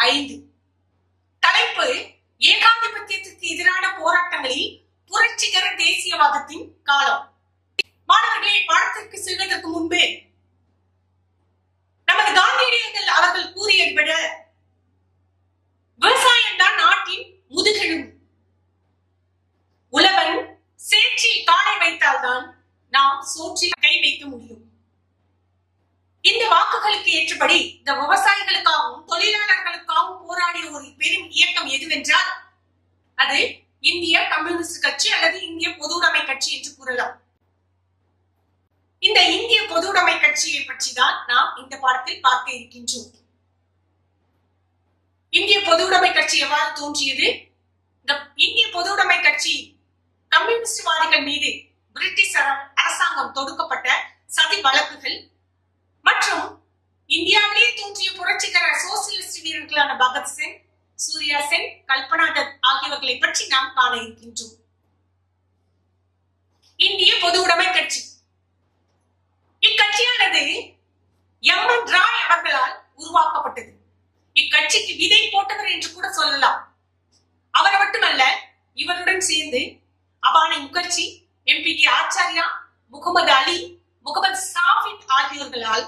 5. தலைப்பு: ஏகாதிபத்தியத்திற்கு எதிரான போராட்டங்களில் புரட்சிகர தேசியவாதத்தின் காலம். மாணவர்களே, பாடத்திற்கு செல்வதற்கு முன்பே நமது காந்தியடிகள் அவர்கள் கூறியதை விட விவசாயம் தான் நாட்டின் முதுகெலும்பு. உழவன் சேற்றில் காலை வைத்தால்தான் நாம் சோற்றில் கை வைக்க முடியும். இந்த வாக்குகளுக்கு ஏற்றபடி இந்த விவசாயிகளுக்காகவும் தொழிலாளர்களுக்காகவும் போராடிய ஒரு பெரும் இயக்கம் எதுவென்றால் அது இந்திய கம்யூனிஸ்ட் கட்சி அல்லது இந்திய பொதுவுடைமை கட்சி என்று கூறலாம். இந்த இந்திய பொதுவுடைமை கட்சியை பற்றி தான் நாம் இந்த பாடத்தில் பார்க்க இருக்கின்றோம். இந்திய பொதுவுடைமை கட்சி எவ்வாறு தோன்றியது? இந்த இந்திய பொதுவுடைமை கட்சி கம்யூனிஸ்ட்வாதிகள் மீது பிரிட்டிஷ் அரசாங்கம் தொடுக்கப்பட்ட சதி வழக்குகள் மற்றும் இந்தியாவிலேயே தோன்றிய புரட்சிகர சோசியலிஸ்ட் வீரர்களான பகத்சிங், சூர்யா சென், கல்பனா தத் ஆகியவர்களை பற்றி நாம் காண இருக்கின்றோம். இந்திய பொதுவுடைமை கட்சி இக்கட்சியானது எம்.என். ராய் அவர்களால் உருவாக்கப்பட்டது. இக்கட்சிக்கு விதை போட்டவர் என்று கூட சொல்லலாம். அவர் மட்டுமல்ல, இவருடன் சேர்ந்து அபானி முகர்ஜி, எம்.பி.டி. ஆச்சாரியா, முகமது அலி, முகமது சாஃபித் ஆகியோர்களால்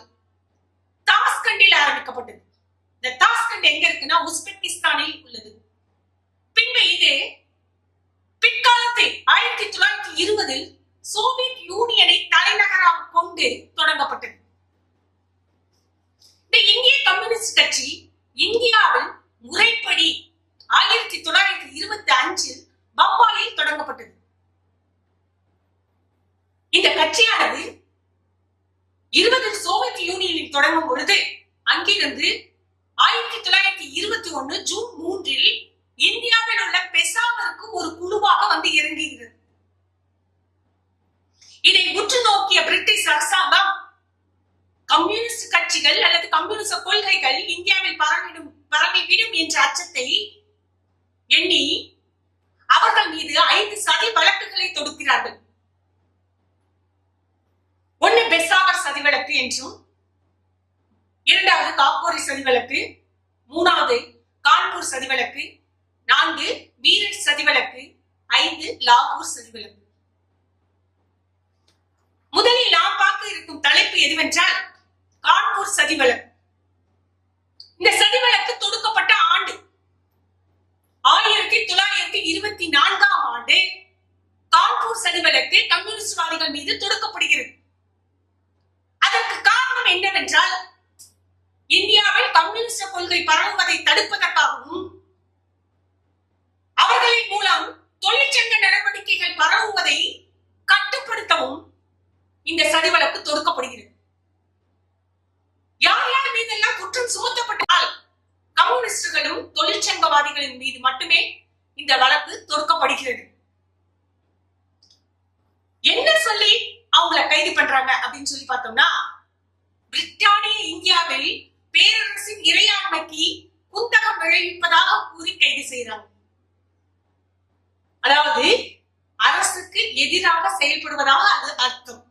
தாஸ்கண்டில் ஆரம்பிக்கப்பட்டது. இந்த தாஸ்கண்ட் எங்க இருக்குன்னா உஸ்பெகிஸ்தானில் உள்ளது. பின்பு இது பிற்காலத்தில் 1920 சோவியத் யூனியனை தலைநகராக கொண்டு தொடங்கப்பட்டது. இந்த இந்திய கம்யூனிஸ்ட் கட்சி இந்தியாவில் முறைப்படி 1925 பம்பாயில் தொடங்கப்பட்டது. இந்த கட்சியானது 20 சோவியத் யூனியனில் தொடங்கும் பொழுது அங்கிருந்து 1921 ஜூன் 3 இந்தியாவில் உள்ள பெசாவருக்கு ஒரு குழுவாக வந்து இறங்குகிறது. இதை உற்று நோக்கிய பிரிட்டிஷ் அரசாங்கம் கம்யூனிஸ்ட் கட்சிகள் அல்லது கம்யூனிஸ்ட் கொள்கைகள் இந்தியாவில் பரவிவிடும் என்ற அச்சத்தை எண்ணி அவர்கள் மீது 5 சதி வழக்குகளை தொடுக்கிறார்கள். ஒன்னு பெசாவர் சதி வழக்கு என்றும், 2வது காப்போரி சதி வழக்கு, 3வது கான்பூர் சதி வழக்கு, 4 மீரட் சதி வழக்கு, 5 லாகூர் சதி வழக்கு. முதலில் நாம் பார்க்க இருக்கும் தலைப்பு எதுவென்றால் கான்பூர் சதி வழக்கு. இந்த சதி வழக்கு தொடுக்கப்பட்ட ஆண்டு 1924 ஆண்டு கான்பூர் சதி வழக்கு கம்யூனிஸ்ட்வாதிகள் மீது தொடுக்கப்படுகிறது. அதற்கு காரணம் என்னவென்றால் இந்தியாவில் கம்யூனிஸ்ட் கொள்கை பரவுவதை தடுப்பதற்காகவும் அவர்களின் மூலம் தொழிற்சங்க நடவடிக்கைகள் பரவுவதை கட்டுப்படுத்தவும் இந்த சதி வழக்கு தொடுக்கப்படுகிறது. யார் யார் மீதெல்லாம் குற்றம் சுமத்தப்பட்டால் கம்யூனிஸ்டுகளும் தொழிற்சங்கவாதிகளின் மீது மட்டுமே இந்த வழக்கு தொடுக்கப்படுகிறது. என்ன சொல்லி அவங்களை கைது பண்றாங்க அப்படின்னு சொல்லி பார்த்தோம்னா, பிரிட்டானிய இந்தியாவில் பேரரசின் இறையாண்மைக்கு குந்தகம் விளைவிப்பதாக கூறி கைது செய்யறாங்க. அதாவது அரசுக்கு எதிராக செயல்படுவதாக அது அர்த்தம்.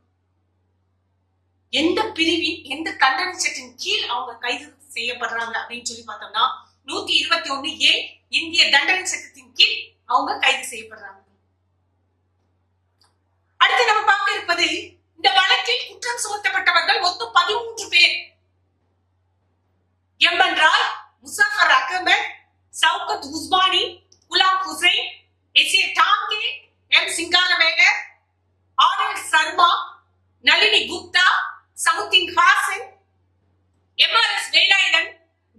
எந்த பிரிவின் எந்த தண்டனை சட்டத்தின் கீழ் அவங்க கைது செய்யப்படுறாங்க அப்படின்னு சொல்லி பார்த்தோம்னா 121A இந்திய தண்டனை சட்டத்தின் கீழ் அவங்க கைது செய்யப்படுறாங்க. அடுத்து நம்ம பார்க்க இருப்பது இந்த வழக்கில் குற்றம் சுமத்தப்பட்டவர்கள் மொத்தம் 13 பேர். M N. Roy, Muzaffar Ahmed, Shaukat Usmani, Ghulam Hussain, S A. Dange, M. Singaravelar, R L. Sharma, Nalini Gupta, Shamsuddin Hassan, M R S. Velayudhan,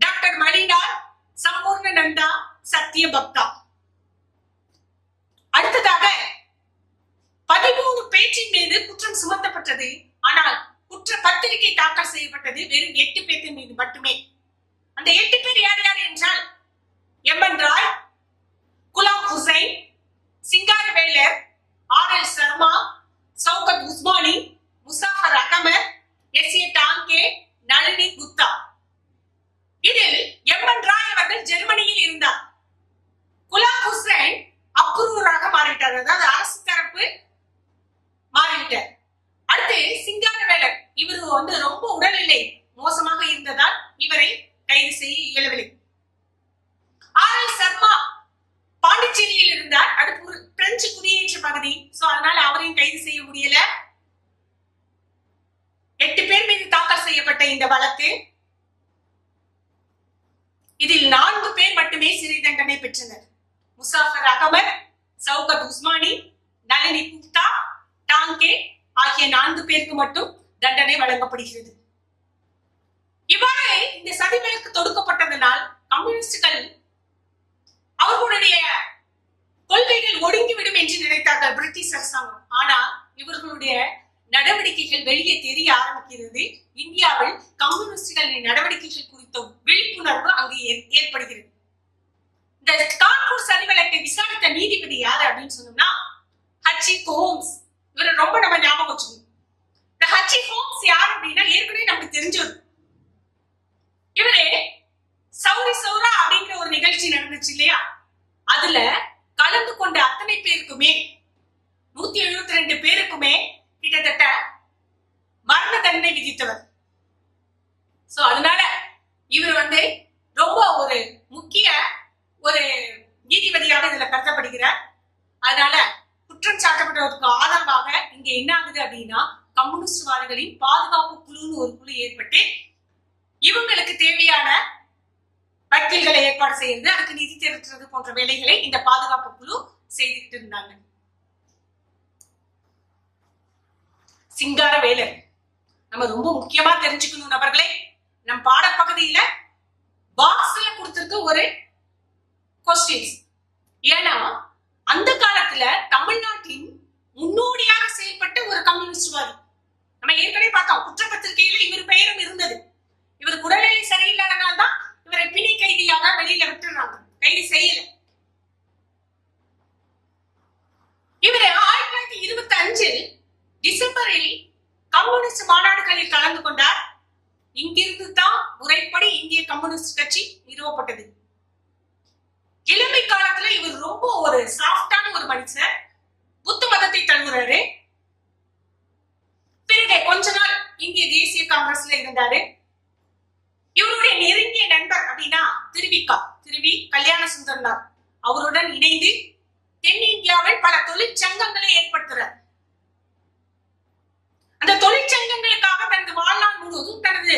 doctor Manilal, Sampurnananda, Satyabhakta. அடுத்ததாக 13 பேற்றின் மீது குற்றம் சுமத்தப்பட்டது. ஆனால் குற்ற பத்திரிகை தாக்கல் செய்யப்பட்டது வெறும் 8 பேரின் மீது மட்டுமே. அந்த 8 பேர் யார் யார் என்றால் எம்.என். ராய், குலாம் ஹுசைன், சிங்காரவேலர், ஆர்.எல். சர்மா, சவுகத் உஸ்மானி, முசாஃபர் அகமது, எஸ்.ஏ. டாங்கே, நளினி குப்தா. இதில் எம்.என். ராய் அவர்கள் ஜெர்மனியில் இருந்தார். குலாம் ஹுசைன் அப்ரூவராக மாறிவிட்டார், அதாவது அரசு தரப்பு மாறிவிட்டார். அடுத்து சிங்காரவேலர், இவர் ரொம்ப உடல்நிலை மோசமாக இருந்ததால் இவரை கைது செய்ய இயலவில்லை. கைது செய்ய முடியல. 8 பேர் மீது தாக்கல் செய்யப்பட்ட இந்த வழக்கு, இதில் 4 பேர் மட்டுமே சிறை தண்டனை பெற்றனர். முசாஃபர் அகமது, சௌகத் உஸ்மானி, நளினி குப்தா, டாங்கே ஆகிய 4 பேருக்கு மட்டும் தண்டனை வழங்கப்படுகிறது. இவ்வாறு இந்த சதி வழக்கு தொடுக்கப்பட்டதனால் கம்யூனிஸ்டுகள் அவர்களுடைய கொள்கைகள் ஒடுங்கிவிடும் என்று நினைத்தார்கள் பிரிட்டிஷ் அரசாங்கம். ஆனால் இவர்களுடைய நடவடிக்கைகள் வெளியே தெரிய ஆரம்பிக்கிறது. இந்தியாவில் கம்யூனிஸ்டுகளின் நடவடிக்கைகள் குறித்த விழிப்புணர்வு அங்கு ஏற்படுகிறது. இந்த கான்பூர் சதி வழக்கை விசாரித்த நீதிபதி யாரு அப்படின்னு சொன்னோம்னா ஹச்சி ஹோம்ஸ். இவரை ரொம்ப நம்ம ஞாபகம் வச்சுக்கணும். இந்த ஹச்சி ஹோம்ஸ் யார் அப்படின்னா ஏற்கனவே நமக்கு தெரிஞ்சது. இவரு சௌரி சௌரா அப்படிங்கிற ஒரு நிகழ்ச்சி நடந்துச்சு இல்லையா, அதுல கலந்து கொண்ட அத்தனை பேருக்குமே 172 பேருக்குமே கிட்டத்தட்ட மரண தண்டனை விதித்தவர். சோ அதனால இவர் ரொம்ப ஒரு முக்கிய ஒரு நீதிபதியாக இதுல கருதப்படுகிறார். அதனால குற்றம் சாட்டப்பட்டவருக்கு ஆதரவாக இங்க என்ன ஆகுது அப்படின்னா கம்யூனிஸ்ட்வாதிகளின் பாதுகாப்பு குழுன்னு ஒரு குழு ஏற்பட்டு இவங்களுக்கு தேவையான வக்கீல்களை ஏற்பாடு செய்யறது, அதுக்கு நிதி திரட்டுறது போன்ற வேலைகளை இந்த பாதுகாப்பு குழு செய்துட்டு இருந்தாங்க. சிங்கார வேலர் நம்ம ரொம்ப முக்கியமா தெரிஞ்சுக்கணும் நபர்களே. நம் பாடப்பகுதியில பாக்ஸ்ல கொடுத்திருக்க ஒரு கொஸ்டின்ஸ். ஏன்னா அந்த காலத்துல தமிழ்நாட்டின் முன்னோடியாக செயல்பட்ட ஒரு கம்யூனிஸ்ட்வாதி. நம்ம ஏற்கனவே பார்த்தோம், குற்றப்பத்திரிகையில இவர் பெயரும் இருந்தது. இவர் உடல்நிலை சரியில்லாதனால்தான் இவரை பிணை கைதியாக வெளியில விட்டுறாங்க, கைது செய்யல. இவர் 1925 டிசம்பரில் கம்யூனிஸ்ட் மாநாடுகளில் கலந்து கொண்டார். இங்கிருந்து தான் முறைப்படி இந்திய கம்யூனிஸ்ட் கட்சி நிறுவப்பட்டது. இளமை காலத்துல இவர் ரொம்ப ஒரு சாஃப்டான ஒரு மனுஷன், புத்த மதத்தை தழுவுறாரு. பிறகு கொஞ்ச நாள் இந்திய தேசிய காங்கிரஸ்ல இருந்தாரு. இவருடைய நெருங்கிய நண்பர் அப்படின்னா திருவி கல்யாண சுந்தரனார். அவருடன் இணைந்து தென்னிந்தியாவில் பல தொழிற்சங்கங்களை ஏற்படுத்துறார். அந்த தொழிற்சங்கங்களுக்காக தனது வாழ்நாள் முழுவதும் தனது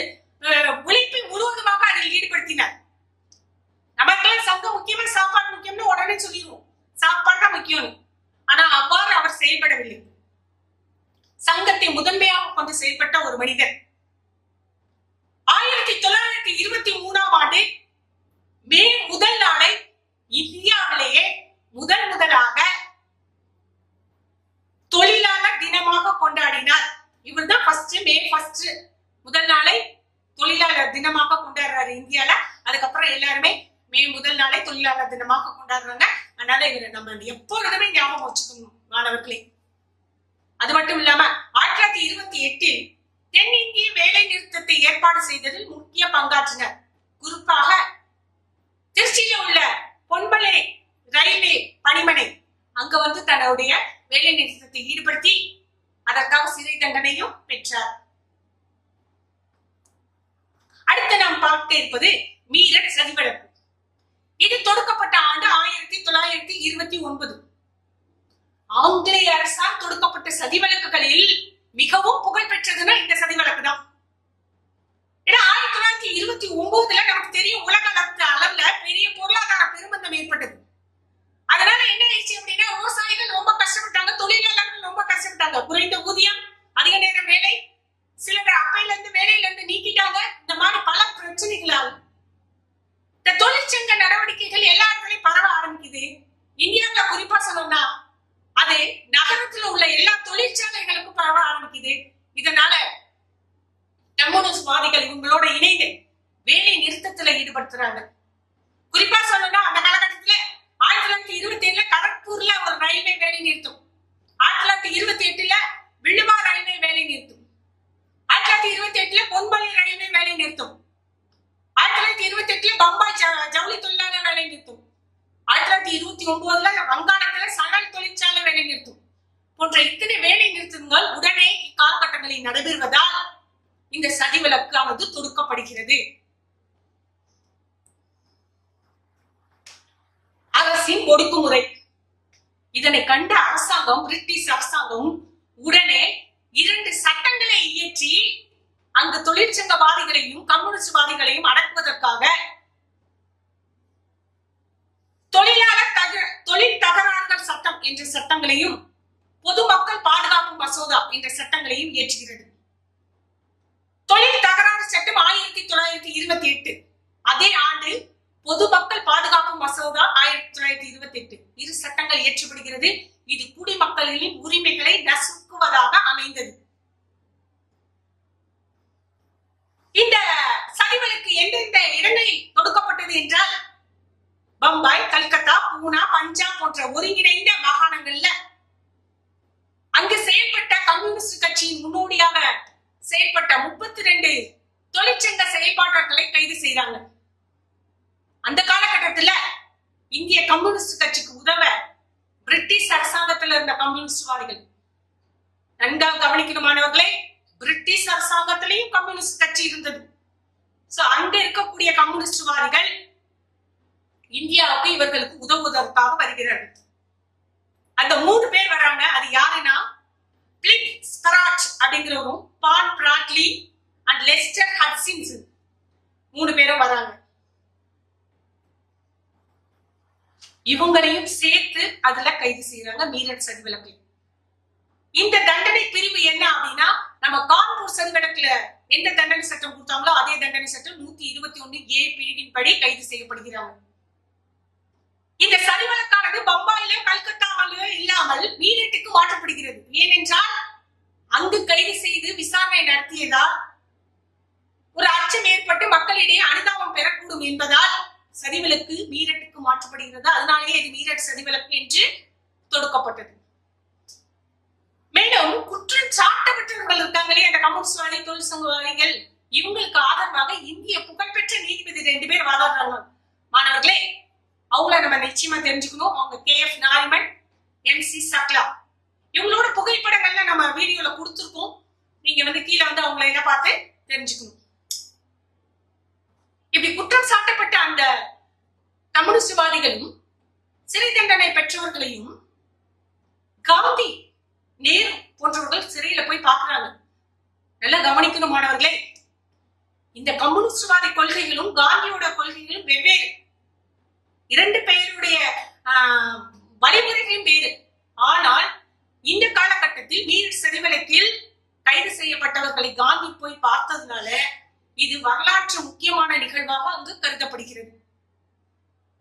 உழைப்பை முழுவதுமாக அதில் ஈடுபடுத்தினார். நமக்கெல்லாம் சங்கம் முக்கியமா, சாப்பாடு முக்கியம்னு உடனே சொல்லிடுவோம், சாப்பாடு தான் முக்கியம். ஆனா அவ்வாறு அவர் செயல்படவில்லை. சங்கத்தை முதன்மையாக கொண்டு செயல்பட்ட ஒரு மனிதர். 1923ஆம் ஆண்டு மே முதல் நாளை இந்தியாவிலேயே முதலாக தொழிலாளர் தினமாக கொண்டாடினார். இவர் தான் மே 1 முதல் நாளை தொழிலாளர் தினமாக கொண்டாடுறாரு இந்தியால. அதுக்கப்புறம் எல்லாருமே மே முதல் நாளை தொழிலாளர் தினமாக கொண்டாடுறாங்க. அதனால இவரை நம்ம எப்பொழுதுமே ஞாபகம் வச்சுக்கணும் மாணவர்களே. அது மட்டும் இல்லாம 1928 தென்னிந்திய வேலை நிறுத்தத்தை ஏற்பாடு செய்ததில் முக்கிய பங்காற்றினர். குறிப்பாக திருச்சியில உள்ள பொன்மலை ரயில்வே பணிமனை அங்க தன்னுடைய வேலை நிறுத்தத்தை ஈடுபடுத்தி அதற்காக சிறை தண்டனையும் பெற்றார். அடுத்து நாம் பார்க்க இருப்பது மீரட் சதி வழக்கு. இது தொடுக்கப்பட்ட ஆண்டு 1929. ஆங்கிலேய அரசால் தொடுக்கப்பட்ட சதி வழக்குகளில் மிகவும் புகழ் பெற்றதுன்னா இந்த சதி வழக்கு தான். 1929 நமக்கு தெரியும், உலக அளவுல பெரிய பொருளாதார பெருமந்தம் ஏற்பட்டது. அதனால என்ன ஆயிடுச்சு அப்படின்னா விவசாயிகள் ரொம்ப கஷ்டப்பட்டாங்க, தொழிலாளர்கள் ரொம்ப கஷ்டப்பட்டாங்க. குறைந்த ஊதியம், அதிக நேரம் வேலை, சிலர் அப்பையில இருந்து வேலையில இருந்து நீக்கிட்டாங்க. இந்த மாதிரி பல பிரச்சனைகளால் இந்த தொழிற்சங்க நடவடிக்கைகள் எல்லா இடத்துலயும் பரவ ஆரம்பிக்குது. இந்தியாவுல குறிப்பா சொல்லணும்னா அது நகரத்துல உள்ள எல்லா தொழிற்சாலைகளுக்கும் பரவ ஆரம்பிக்குது. இதனால கம்யூனிஸ்ட்வாதிகள் இவங்களோட இணைந்து வேலை நிறுத்தத்துல ஈடுபடுத்துறாங்க. குறிப்பா சொல்லணும்னா அந்த காலகட்டத்துல 1927 கரக்பூர்ல ஒரு ரயில்வே வேலை நிறுத்தம், 1928 விழுவா ரயில்வே வேலை நிறுத்தம், 1928 பொன்மலை ரயில்வே வேலை நிறுத்தம், 1928 பம்பாய் ஜவுளி தொழிலாளர் வேலை நிறுத்தம், 1929 வங்காளத்துல சணல் தொழிற்சாலை வேலை நிறுத்தம் போன்ற இத்தனை வேலை நிறுத்தங்கள் உடனே இக்காலகட்டங்களில் நடைபெறுவதால் இந்த சதி வழக்கானது தொடுக்கப்படுகிறது. அரசின் ஒடுக்குமுறை. இதனை கண்ட அரசாங்கம், பிரிட்டிஷ் அரசாங்கம் உடனே 2 சட்டங்களை இயற்றி அங்கு தொழிற்சங்கவாதிகளையும் கம்யூனிஸ்ட்வாதிகளையும் அடக்குவதற்காக தொழில் தகராறுகள் சட்டம் என்ற சட்டங்களையும் பொதுமக்கள் பாதுகாப்பு மசோதா என்ற சட்டங்களையும் இயற்றுகிறது. தொழில் தகராறு சட்டம் 1928, அதே ஆண்டு பொதுமக்கள் பாதுகாப்பு மசோதா 1928, இரு சட்டங்கள் இயற்றப்படுகிறது. இது குடிமக்களின் உரிமைகளை நசுக்குவதாக அமைந்தது. இந்த சதிகளுக்கு எந்தெந்த இடங்களில் கொடுக்கப்பட்டது என்றால் பம்பாய், கல்கத்தா, பூனா, பஞ்சாப் போன்ற ஒருங்கிணைந்த மாகாணங்கள்ல அங்கு செயல்பட்ட கம்யூனிஸ்ட் கட்சியின் முன்னோடியாக செயல்பட்ட 32 தொழிற்சங்க செயல்பாட்டாளர்களை கைது செய்யறாங்க. அந்த காலகட்டத்துல இந்திய கம்யூனிஸ்ட் கட்சிக்கு உதவ பிரிட்டிஷ் அரசாங்கத்தில் இருந்த கம்யூனிஸ்ட்வாதிகள், நன்காக கவனிக்கணுமானவர்களே, பிரிட்டிஷ் அரசாங்கத்திலையும் கம்யூனிஸ்ட் கட்சி இருந்தது. சோ அங்க இருக்கக்கூடிய கம்யூனிஸ்ட்வாதிகள் இந்தியாவுக்கு இவர்களுக்கு உதவுவதற்காக வருகிறார்கள். அந்த 3 பேர் வராங்க. அது யாருன்னா பிளிக் ஸ்கராச் அப்படிங்கிறவரும், பால் பிராட்லி அண்ட் லெஸ்டர் ஹட்சின்ஸ் 3 பேரும் வராங்க. இவங்களையும் சேர்த்து அதுல கைது செய்யறாங்க மீரட் சதிவிலக்கு. இந்த தண்டனை பிரிவு என்ன அப்படின்னா, நம்ம கான்பூர் சதிவிலக்குல எந்த தண்டனை சட்டம் கொடுத்தாங்களோ அதே தண்டனை சட்டம் 121A பிரிவின் படி கைது செய்யப்படுகிறாங்க. இந்த சதிவிலக்கானது பம்பாயில கல்கத்தாவில இல்லாமல் மீரட்டுக்கு மாற்றப்படுகிறது. ஏனென்றால் அங்கு கைது செய்து விசாரணை நடத்தியதால் ஒரு அச்சம் ஏற்பட்டு மக்களிடையே அனுதாபம் பெறக்கூடும் என்பதால் சதிவிலக்கு மீரட்டுக்கு மாற்றப்படுகிறது. அதனாலேயே இது மீரட் சதிவிலக்கு என்று தொடுக்கப்பட்டது. மேலும் குற்றம் சாட்டப்பட்டவர்கள் இருக்காங்களே, அந்த கம்யூனிஸ்ட்வாதி, தொழிற்சங்கவாதிகள், இவங்களுக்கு ஆதரவாக இந்திய புகழ்பெற்ற நீதிபதி 2 பேர் வாதாடுறாங்க. மாணவர்களே, அவங்கள நம்ம நிச்சயமா தெரிஞ்சுக்கணும். அவங்க KF நாரிமன், MC சக்லா. இவங்களோட புகைப்படங்கள்ல நம்ம வீடியோல கொடுத்துருக்கோம். நீங்க கீழே அவங்களை என்ன பார்த்து தெரிஞ்சுக்கணும். இப்படி குற்றம் சாட்டப்பட்ட அந்த கம்யூனிஸ்ட்வாதிகளும் சிறை தண்டனை பெற்றவர்களையும் காந்தி, நேரு போன்றவர்கள் சிறையில போய் பார்க்கிறாங்க. நல்லா கவனிக்கணும் மாணவர்களே, இந்த கம்யூனிஸ்ட்வாதி கொள்கைகளும் காந்தியோட கொள்கைகளும் வெவ்வேறு. 2 பேருடைய வழிமுறைகளும் வேறு. ஆனால் இந்த காலகட்டத்தில் மீரட் சதிவிலக்கில் கைது செய்யப்பட்டவர்களை காந்தி போய் பார்த்ததுனால இது வரலாற்று முக்கியமான நிகழ்வாக அங்கு கருதப்படுகிறது.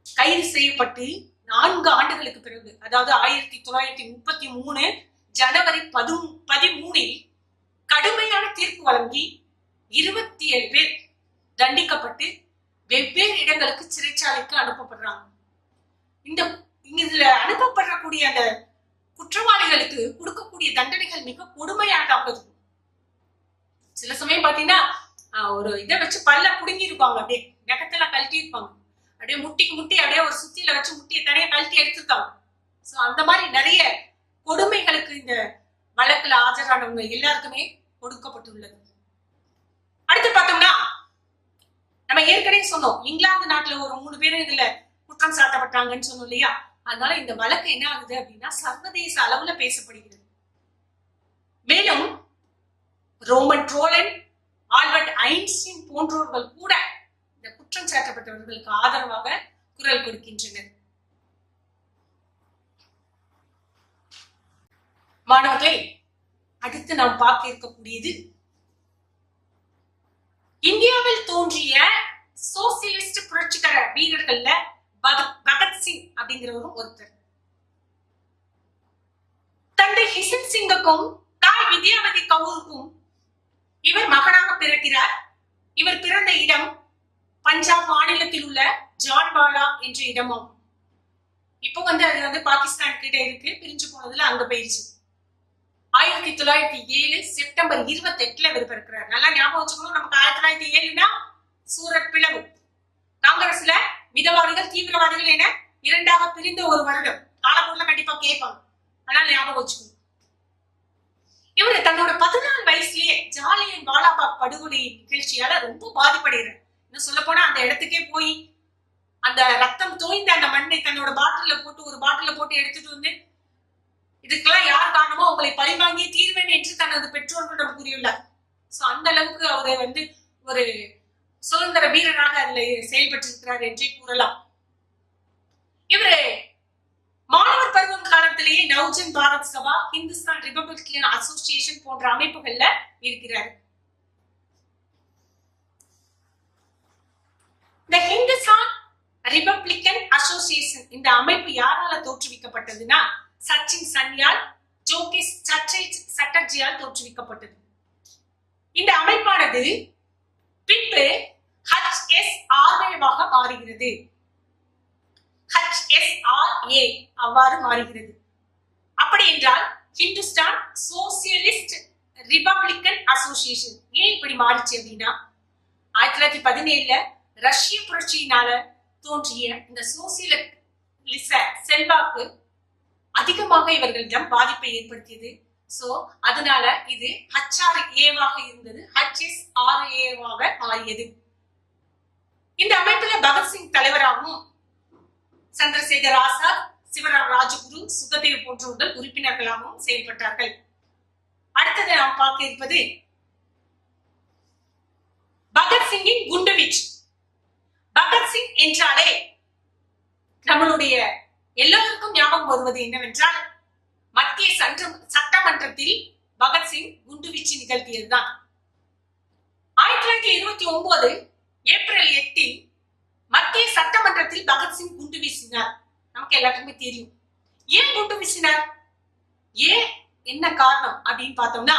கைது செய்யப்பட்டு 4 ஆண்டுகளுக்கு பிறகு, அதாவது 1933 ஜனவரி 13 கடுமையான தீர்ப்பு வழங்கி 27 பேர் தண்டிக்கப்பட்டு வெவ்வேறு இடங்களுக்கு சிறைச்சாலைக்கு அனுப்பப்படுறாங்க. இதுல அனுப்பப்படக்கூடிய அந்த குற்றவாளிகளுக்கு கொடுக்கக்கூடிய தண்டனைகள் மிக கொடுமையானதாக இருக்கும். சில சமயம் பாத்தீங்கன்னா ஒரு இதை வச்சு பல்ல புடுங்கி இருப்பாங்க, அப்படியே நெகத்துல கழட்டி இருப்பாங்க, அப்படியே முட்டிக்கு முட்டி அப்படியே ஒரு சுத்தியில வச்சு முட்டியை தனியா கழட்டி எடுத்துருக்காங்க. சோ அந்த மாதிரி நிறைய கொடுமைகளுக்கு இந்த வழக்குல ஆஜரானவங்க எல்லாருக்குமே கொடுக்கப்பட்டுள்ளது. அடுத்து பார்த்தோம்னா, நம்ம ஏற்கனவே சொன்னோம், இங்கிலாந்து நாட்டுல ஒரு 3 பேரும் இதுல குற்றம் சாட்டப்பட்டாங்கன்னு சொன்னோம் இல்லையா? அதனால இந்த வழக்கு என்ன ஆகுது அப்படின்னா சர்வதேச அளவுல பேசப்படுகிறது. மேலும் ரோமன் ரோலன், ஆல்பர்ட் ஐன்ஸ்டீன் போன்றவர்கள் கூட இந்த குற்றம் சாட்டப்பட்டவர்களுக்கு ஆதரவாக குரல் கொடுக்கின்றனர். மாணவர்களே, அடுத்து நாம் பார்க்க இருக்கக்கூடியது இந்தியாவில் தோன்றிய சோசியலிஸ்ட் புரட்சிகர வீரர்கள்ல பகத்சிங் அப்படிங்கிறவரும் ஒருத்தர். தந்தை கிஷன் சிங்குக்கும் தாய் வித்யாவதி கவுருக்கும் இவர் மகனாக பிறக்கிறார். இவர் பிறந்த இடம் பஞ்சாப் மாநிலத்தில் உள்ள ஜான்வாலா என்ற இடமாகும். இப்போ அது பாகிஸ்தான் கிட்ட இருக்கு, பிரிஞ்சு போனதுல அங்க போயிடுச்சு. 1907 செப்டம்பர் 28 இவர் பிறக்கிறார். நல்லா ஞாபகம் வச்சுக்கணும். நமக்கு 1907 சூரத் பிளவு, காங்கிரஸ்ல மிதவாதிகள் தீவிரவாதிகள் என 2ஆக பிரிந்த ஒரு வருடம். காலப்போர்ல கண்டிப்பா கேட்பாங்க, அதனால ஞாபகம் வச்சுக்கணும். இவரு தன்னோட 14 வயசுலயே ஜாலியன் வாலாபாக் படுகொலை நிகழ்ச்சியால ரொம்ப பாதிப்படைகிறார். இன்னும் சொல்ல போனா அந்த இடத்துக்கே போய் அந்த ரத்தம் தோய்ந்த அந்த மண்ணை தன்னோட ஒரு பாட்டில போட்டு எடுத்துட்டு வந்து இதுக்கெல்லாம் யார் காரணமோ அவங்களை பழிவாங்கி தீர்வேன் என்று தனது பெற்றோர்களிடம் கூறியுள்ளார். சோ அந்த அளவுக்கு அவரை ஒரு சுதந்திர வீரனாக அதுல செயல்பட்டிருக்கிறார் என்றே கூறலாம். இவரு மாணவர் பருவம் காலத்திலேயே நவ்ஜன் பாரத் சபா, இந்துஸ்தான் ரிபப்ளிகன் அசோசியேஷன் போன்ற அமைப்புகள்ல இருக்கிறார். இந்த ஹிந்துஸ்தான் ரிபப்ளிகன் அசோசியேஷன் இந்த அமைப்பு யாரால தோற்றுவிக்கப்பட்டதுன்னா சச்சின் சன்யால், ஜோகேஷ் சட்டர்ஜியால் தோற்றுவிக்கப்பட்டது. இந்த அமைப்பானது பின்பு HSRA மாறுகிறது. HSRA அவ்வாறு மாறுகிறது. அப்படி என்றால் ஹிந்துஸ்தான் சோசியலிஸ்ட் ரிபப்ளிகன் அசோசியேஷன் ஏன் இப்படி மாறிச்சு அப்படின்னா 1917 ரஷ்ய புரட்சியினால தோன்றிய இந்த சோசியலிச செல்வாக்கு அதிகமாக இவர்களிடம் பாதிப்பை ஏற்படுத்தியது. சோ அதனால இது HRA இருந்தது HSRA மாறியது. இந்த அமைப்புல பகத்சிங் தலைவராகவும் சந்திரசேகர் ஆசாத், சிவராம் ராஜகுரு, சுகதேவ் போன்றவர்கள் உறுப்பினர்களாகவும் செயல்பட்டார்கள். அடுத்தது நாம் பார்க்க இருப்பது பகத்சிங்கின் குண்டுவீச்சு. பகத்சிங் என்றாலே நம்மளுடைய எல்லோருக்கும் ஞாபகம் வருவது என்னவென்றால் மத்திய சட்டமன்றத்தில் பகத்சிங் குண்டுவீச்சு நிகழ்த்தியதுதான். 1929 ஏப்ரல் 8 மத்திய சட்டமன்றத்தில் பகத்சிங் குண்டு வீசினார். நமக்கு எல்லாருக்குமே தெரியும் ஏன் குண்டு வீசினார், ஏன் என்ன காரணம் அப்படின்னு பார்த்தோம்னா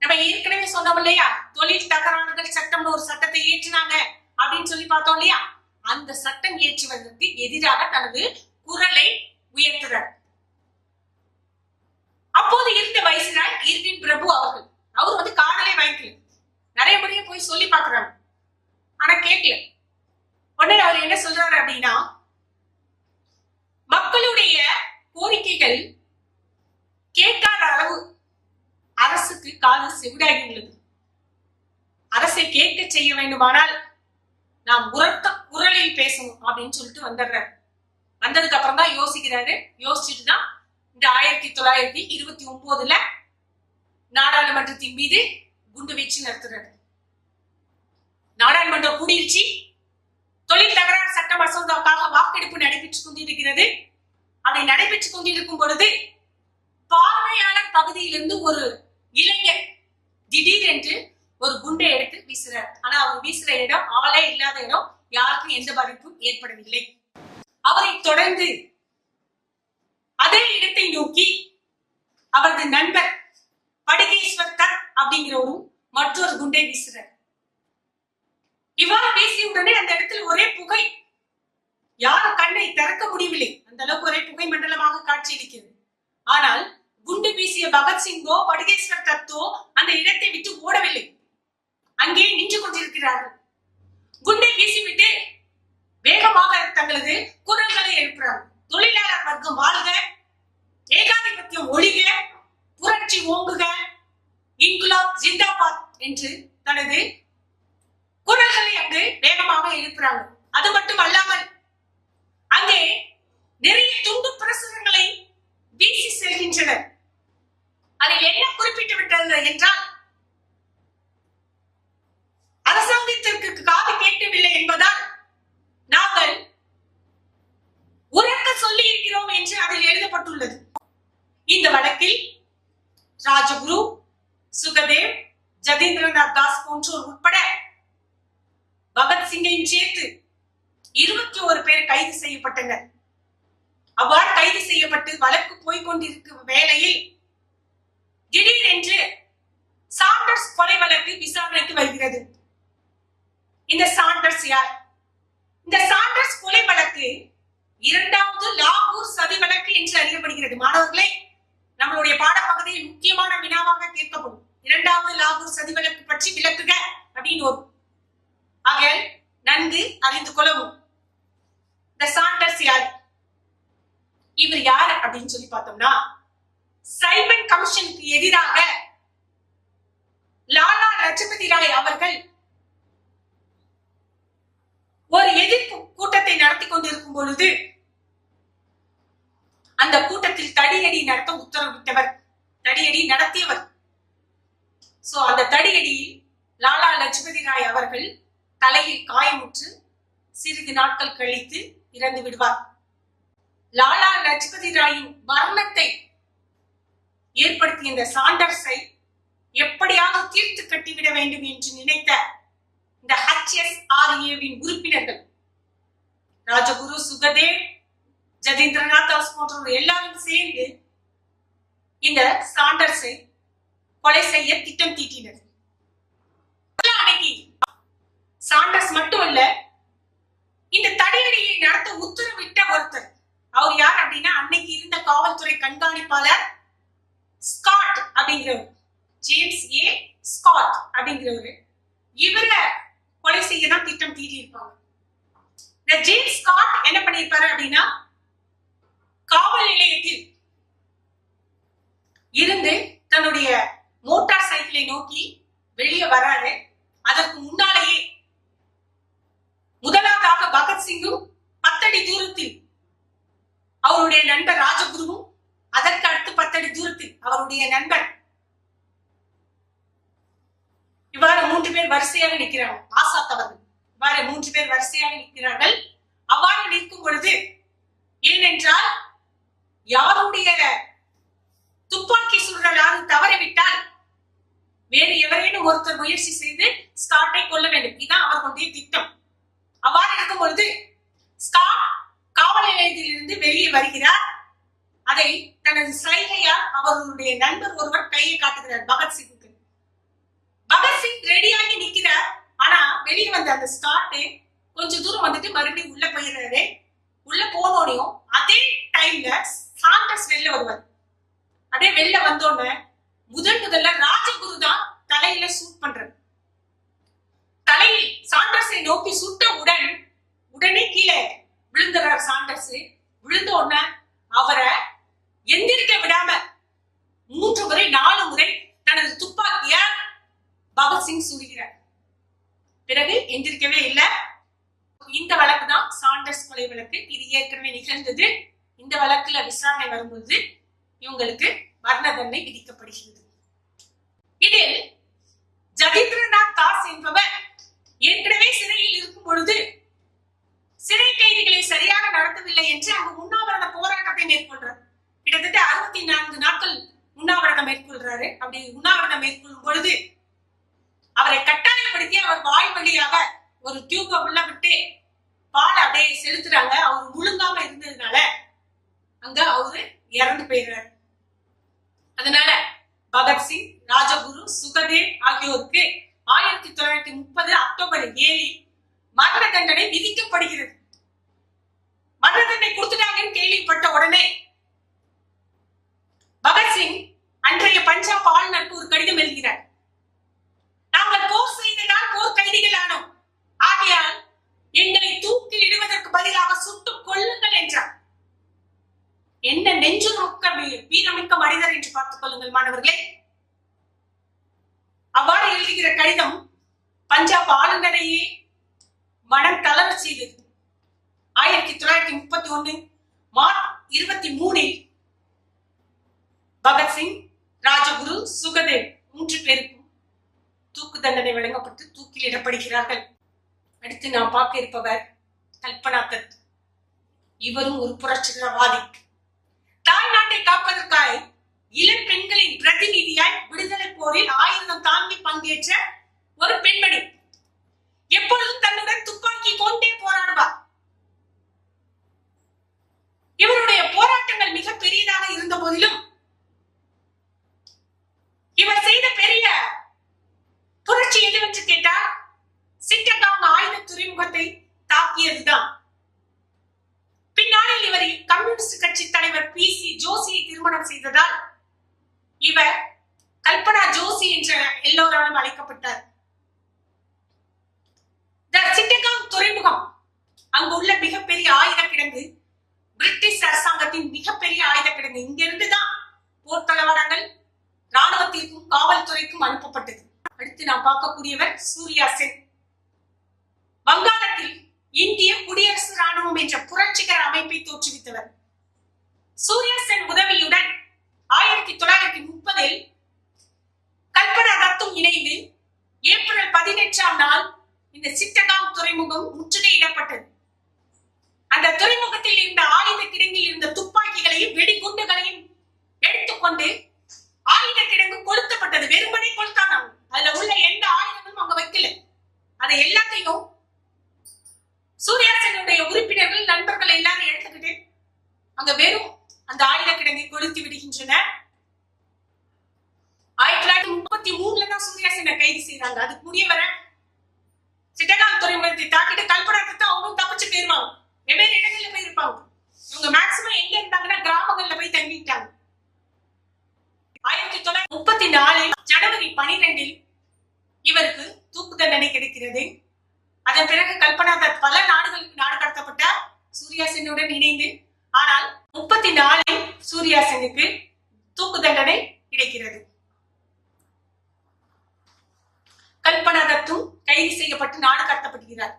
நம்ம ஏற்கனவே சொன்னோம் இல்லையா, தொழில் தகராறுகள் சட்டம்னு ஒரு சட்டத்தை ஏற்றினாங்க அப்படின்னு சொல்லி பார்த்தோம் இல்லையா, அந்த சட்டம் ஏற்றுவதற்கு எதிராக தனது குரலை உயர்த்துறார். அப்போது இருந்த வைஸ்ராய் இர்வின் பிரபு அவர்கள், அவர் காதலே வாங்கிக்கல, நிறைய முறையே போய் சொல்லி பாக்குறாங்க, ஆனா கேட்கல. உடனே அவர் என்ன சொல்றாரு அப்படின்னா, மக்களுடைய கோரிக்கைகள் கேட்காத அளவு அரசுக்கு காது செவிடாகி உள்ளது. அரசை கேட்க செய்ய வேண்டுமானால் நாம் உரத்த குரலில் பேசணும் அப்படின்னு சொல்லிட்டு வந்துடுறாரு. வந்ததுக்கு அப்புறம் தான் யோசிக்கிறாரு. யோசிச்சுட்டு தான் இந்த 1929 நாடாளுமன்றத்தின் மீது குண்டு வீச்சு நடத்துறாரு. நாடாளுமன்றம் கூடிருச்சு. தொழில் தகராறு சட்ட மசோதாவுக்காக வாக்கெடுப்பு நடைபெற்றுக் கொண்டிருக்கிறது. அதை நடைபெற்றுக் கொண்டிருக்கும் பொழுது பார்வையாளர் பகுதியிலிருந்து ஒரு இளைஞர் திடீரென்று ஒரு குண்டை எடுத்து வீசுறார். ஆனா அவர் வீசுற இடம் ஆளே இல்லாத இடம், யாருக்கும் எந்த பாதிப்பும் ஏற்படவில்லை. அவரை தொடர்ந்து அதே இடத்தை நோக்கி அவரது நண்பர் படுகேஸ்வர் தத் அப்படிங்கிறவரும் மற்றொரு குண்டை வீசுறார். இவ்வாறு பேசியவுடனே அந்த இடத்துல ஒரே புகை, யாரும் கண்ணை திறக்க முடியவில்லை, அந்த அளவுக்கு ஒரே புகை மண்டலமாக காட்சியளிக்கிறது. ஆனால் குண்டு வீசிய பகத்சிங்கோ படுகேஸ்வர் தத்தோ அந்த இடத்தை விட்டு ஓடவில்லை, அங்கே நின்று கொண்டிருக்கிறார்கள். குண்டை வீசிவிட்டு வேகமாக தங்களது குரல்களை எழுப்புறார்கள். தொழிலாளர் வர்க்கம் வாழ்க, ஏகாதிபத்தியம் ஒழிக, புரட்சி ஓங்குக, இன்குலாப் ஜிந்தாபாத் என்று தனது குரல்களை அங்கு வேகமாக எழுப்புறாங்க. அது மட்டும் அல்லாமல் அங்கே நிறைய துண்டு பிரசுரங்களை வீசி செல்கின்றனர். அதில் என்ன குறிப்பிட்டு விட்டது என்றால், அரசாங்கத்திற்கு காது கேட்கவில்லை என்பதால் நாங்கள் உரக்க சொல்லி இருக்கிறோம் என்று அதில் எழுதப்பட்டுள்ளது. இந்த வழக்கில் ராஜகுரு, சுகதேவ், ஜதீந்திரநாத் தாஸ் போன்றோர் உட்பட பகத்சிங்கையும் சேர்த்து 21 பேர் கைது செய்யப்பட்டனர். அவ்வாறு கைது செய்யப்பட்டு வழக்கு போய்கொண்டிருக்கும் வேளையில் திடீரென்று சாண்டர்ஸ் கொலை வழக்கு விசாரணைக்கு வருகிறது. இந்த சாண்டர்ஸ் யார்? இந்த சாண்டர்ஸ் கொலை வழக்கு இரண்டாவது லாகூர் சதி வழக்கு என்று அறியப்படுகிறது. மாணவர்களே, நம்மளுடைய பாடப்பகுதியில் முக்கியமான வினாவாக கேட்கப்படும் இரண்டாவது லாகூர் சதி வழக்கு பற்றி விளக்குக அப்படின்னு ஒரு ஆக நன்கு அறிந்து கொள்ளவும். இந்த சாண்டர்ஸ் யார்? இவர் யார் அப்படின்னு சொல்லி பார்த்தோம்னா, சைமன் கமிஷனுக்கு எதிராக லாலா லஜபதி ராய் அவர்கள் ஒரு எதிர்ப்பு கூட்டத்தை நடத்தி கொண்டிருக்கும் பொழுது அந்த கூட்டத்தில் தடியடி நடத்த உத்தரவிட்டவர், தடியடி நடத்தியவர். சோ அந்த தடியடியில் லாலா லஜபதி ராய் அவர்கள் தலையில் காயமுற்று சிறிது நாட்கள் கழித்து இறந்து விடுவார். லாலா லஜபதி ராயின் மரணத்தை ஏற்படுத்திய இந்த சாண்டர்ஸை எப்படியாவது தீர்த்து கட்டிவிட வேண்டும் என்று நினைத்த இந்த HSRA-வின் உறுப்பினர்கள் ராஜகுரு, சுகதேவ், ஜதீந்திரநாத் தாஸ் போன்றவர்கள் எல்லாரும் சேர்ந்து இந்த சாண்டர்ஸை கொலை செய்ய திட்டம் தீட்டினர். அன்னைக்கு சாண்டர்ஸ் மட்டுமல்ல, இந்த தடியடியை நடத்த உத்தரவிட்ட ஒருத்தர், அவர் யார் அப்படின்னா அன்னைக்கு இருந்த காவல்துறை கண்காணிப்பாளர் ஸ்காட் அப்படிங்கிறவர், ஜேம்ஸ் ஏ ஸ்காட் அப்படிங்கிறவரு. இவரை கொலை செய்ய தான் திட்டம் தீட்டி இருப்பாங்க. இந்த ஜேம்ஸ் ஸ்காட் என்ன பண்ணிருப்பாரு அப்படின்னா, காவல் நிலையத்தில் இருந்து தன்னுடைய மோட்டார் சைக்கிளை நோக்கி வெளியே வராரு. அதற்கு முன்னாலேயே முதலாவதாக பகத்சிங்கும் 10 அடி தூரத்தில் அவருடைய நண்பர் ராஜகுருவும், அதற்கு அடுத்து 10 அடி தூரத்தில் அவருடைய நண்பர், இவ்வாறு 3 பேர் வரிசையாக நிற்கிறார்கள். ஆசாத் அவர்கள் இவ்வாறு 3 பேர் வரிசையாக நிற்கிறார்கள். அவ்வாறு நிற்கும் பொழுது, ஏனென்றால் யாருடைய துப்பாக்கி சுடுற யாரும் தவறிவிட்டால் வேறு எவரேனும் ஒருத்தர் முயற்சி செய்து ஸ்காட்டை கொல்ல வேண்டும். இதுதான் அவர்களுடைய திட்டம். அவ்வாறு இருக்கும் பொழுது ஸ்காட் காவல் நிலையத்தில் இருந்து வெளியே வருகிறார். அதை தனது சைகையால் அவர்களுடைய நண்பர் ஒருவர் கையை காட்டுகிறார் பகத்சிங்குக்கு. பகத்சிங் ரெடியாகி நிற்கிறார். ஆனா வெளியே வந்த அந்த ஸ்காட் கொஞ்ச தூரம் வந்துட்டு மறுபடியும் உள்ள போயிடுறாரு. உள்ள போனோடையும் அதே டைம்ல சாண்டர்ஸ் வெளில வருவார். அதே வெளில வந்தோடனே முதல்ல ராஜகுரு தான் தலையில சூட் பண்றாரு. தலையில் சாண்டர்ஸை நோக்கி சுட்ட உடனே கீழே விழுந்துறார் சாண்டர்ஸ். விழுந்த உடனே அவரை எந்திரிக்க விடாம 3 முறை 4 முறை தனது துப்பாக்கிய பகத்சிங் சுடுகிறார். பிறகு எந்திரிக்கவே இல்லை. இந்த வழக்கு தான் சாண்டர்ஸ் கொலை வழக்கு. இது ஏற்கனவே நிகழ்ந்தது. இந்த வழக்குல விசாரணை வரும்போது இவங்களுக்கு மரண தண்டனை விதிக்கப்படுகிறது. இதில் ஜதீந்திரநாத் தாஸ் என்பவர் ஏற்கனவே சிறையில் இருக்கும் பொழுது சிறை கைதிகளை சரியாக நடத்தவில்லை என்று அங்கு உண்ணாவிரத போராட்டத்தை மேற்கொள்றார். கிட்டத்தட்ட 64 நாட்கள் உண்ணாவிரதம் மேற்கொள்றாரு. அப்படி உண்ணாவிரதம் மேற்கொள்ளும் பொழுது அவரை கட்டாயப்படுத்தி அவர் வாய் வழியாக ஒரு டியூபை உள்ள விட்டு பால் அப்படியே செலுத்துறாங்க. அவர் முழுங்காம இருந்ததுனால அங்க அவரு இறந்து போயிடுறாரு. அதனால பகத்சிங், ராஜகுரு, சுகதேவ் ஆகியோருக்கு 1930 அக்டோபர் 7 மரண தண்டனை விதிக்கப்படுகிறது. மரண தண்டனை கொடுத்துட்டாங்கன்னு கேள்விப்பட்ட உடனே பகத்சிங் அன்றைய பஞ்சாப் ஆளுநருக்கு ஒரு கடிதம் எழுதுகிறார். நாங்கள் போர் செய்ததால் போர் கைதிகள் ஆனோம். ஆகையால் எங்களை தூக்கில் இடுவதற்கு பதிலாக சுட்டுக் கொள்ளுங்கள் என்றார். என்ன நெஞ்சு நோக்க வீரமிக்க மனிதர் என்று பார்த்துக் கொள்ளுங்கள் மாணவர்களே. அவ்வாறு எழுதுகிற கடிதம் பஞ்சாப் ஆளுநரையே மனம் தளர செய்தது. 1931 மார்ச் 23 பகத்சிங், ராஜகுரு, சுகதேவ் 3 பேருக்கும் தூக்கு தண்டனை வழங்கப்பட்டு தூக்கில் இடப்படுகிறார்கள். அடுத்து நாம் பார்க்க இருப்பவர் கல்பனா தத். இவரும் ஒரு புரட்சிகரவாதி. தாய் நாட்டை காப்பதற்காக இளம் பெண்களின் பிரதிநிதியாய் விடுதலை போரில் 1000 தாங்கி பங்கேற்ற ஒரு பெண்மணி. எப்பொழுதும் தன்னுடன் துப்பாக்கி கொண்டே போராடுவார். இவருடைய போராட்டங்கள் மிக பெரியதாக இருந்த போதிலும் இவர் செய்த பெரிய புரட்சி எதுவென்று கேட்டால் சிட்டகாங் ஆயுத துறைமுகத்தை தாக்கியதுதான். பின்னாளில் இவர் கம்யூனிஸ்ட் கட்சி தலைவர் PC ஜோஷியை திருமணம் செய்ததால் இவர் கல்பனா ஜோஷி என்ற எல்லோராலும் அழைக்கப்பட்டார். சிட்டகாங் துறைமுகம் அங்கு உள்ள மிகப்பெரிய ஆயுத கிடங்கு, பிரிட்டிஷ் அரசாங்கத்தின் மிகப்பெரிய ஆயுத கிடங்கு. இங்கிருந்துதான் போர் தளவாடங்கள் ராணுவத்திற்கும் காவல்துறைக்கும் அனுப்பப்பட்டது. அடுத்து நாம் பார்க்கக்கூடியவர் சூர்யா சென். வங்காளத்தில் இந்திய குடியரசு ராணுவம் என்ற புரட்சிகர அமைப்பை தோற்றுவித்தவர். சூர்யா சென் உதவியுடன் 1930 கல்பனா தத்தும் இணைந்து ஏப்ரல் 18ஆம் நாள் இந்த சிட்டகாங் துறைமுகம் முற்றுகையிடப்பட்டது. அந்த துறைமுகத்தில் இருந்த ஆயுத கிடங்கில் இருந்த துப்பாக்கிகளையும் வெடிகுண்டுகளையும் எடுத்துக்கொண்டு ஆயுத கிடங்கு கொளுத்தப்பட்டது. வெறுமனே கொளுத்தானாங்க. அதுல உள்ள எந்த ஆயுதமும் அங்க வைக்கல. அதை எல்லாத்தையும் சூர்யா சென்னுடைய உறுப்பினர்கள் நண்பர்கள் எல்லாரும் எடுத்துக்கிட்டு அங்க வெறும் அந்த ஆயுத கிடங்கை கொளுத்தி விடுகின்றனர். 1933 தான் சூர்யா சென்னை கைது செய்யறாங்க. அதுக்கு முடிய வர சிட்டகாங் துறைமுகத்தை தாக்கிட்டு கல்பனா தத்தும் அவங்களும் தப்பிச்சு போயிருவாங்க. வெவ்வேறு இடங்கள்ல போய் இருப்பாங்க. இவங்க மேக்சிமம் எங்க இருந்தாங்கன்னா கிராமங்கள்ல போய் தங்கிட்டாங்க. 1934 ஜனவரி 12 இவருக்கு தூக்கு தண்டனை கிடைக்கிறது. அதன் பிறகு கல்பனா தத் பல நாடுகளுக்கு நாடு கடத்தப்பட்டார் சூர்யா சென்னுடன் இணைந்து. ஆனால் 34 சூர்யா சென்னுக்கு தூக்கு தண்டனை கிடைக்கிறது. கல்பனா தத்தும் கைது செய்யப்பட்டு நாடு கடத்தப்படுகிறார்.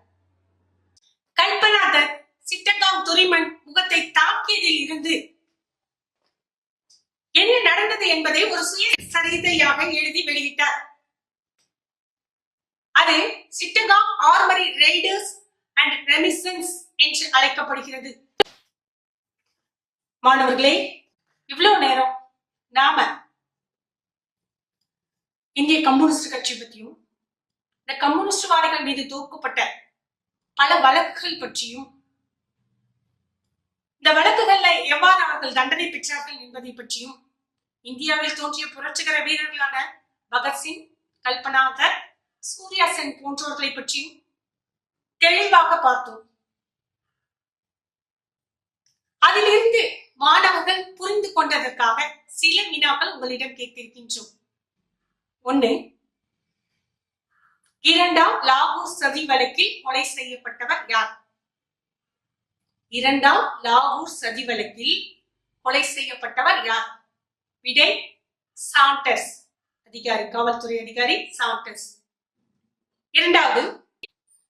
கல்பனா தத் சிட்டகாங் துறைமுகத்தை தாக்கியதில் இருந்து என்ன நடந்தது என்பதை ஒரு சுயசரிதையாக எழுதி வெளியிட்டார். அது சிட்டகாங் ஆர்மரி ரைடர்ஸ் அண்ட் ரெமிசன்ஸ் என்று அழைக்கப்படுகிறது. மாணவர்களே, இவ்வளவு நேரம் நாம இந்திய கம்யூனிஸ்ட் கட்சி பற்றியும் இந்த கம்யூனிஸ்ட்வாதிகள் மீது தொடுக்கப்பட்ட பல வழக்குகள் பற்றியும் இந்த வழக்குகள்ல எவ்வாறு அவர்கள் தண்டனை பெற்றார்கள் என்பதை பற்றியும் இந்தியாவில் தோன்றிய புரட்சிகர வீரர்களான பகத்சிங், கல்பனா தத், சூர்யா சென் போன்றவர்களை பற்றியும் தெளிவாக பார்த்தோம். அதிலிருந்து மாணவர்கள் புரிந்து கொண்டதற்காக சில வினாக்கள் உங்களிடம் கேட்டிருக்கின்றோம். 1. இரண்டாம் லாகூர் சதி வழக்கில் கொலை செய்யப்பட்டவர் யார்? இரண்டாம் லாகூர் சதி வழக்கில் கொலை செய்யப்பட்டவர் யார்? விடை சாண்டர்ஸ் அதிகாரி, காவல்துறை அதிகாரி சாண்டர்ஸ். இரண்டாவது,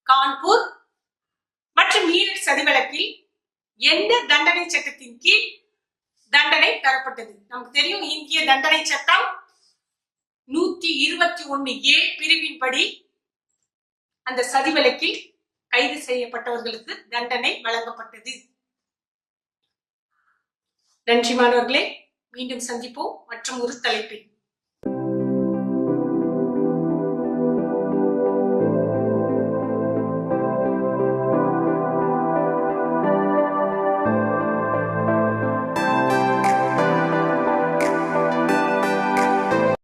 கான்பூர் மற்றும் மீரட் சதி வழக்கில் எந்த தண்டனை சட்டத்தின் கீழ் தண்டனை தரப்பட்டது? நமக்கு தெரியும், இந்திய தண்டனை சட்டம் 121A பிரிவின்படி அந்த சதி வழக்கில் கைது செய்யப்பட்டவர்களுக்கு தண்டனை வழங்கப்பட்டது. நன்றி மாணவர்களே, மீண்டும் சந்திப்போம் மற்றும் ஒரு தலைப்பில்.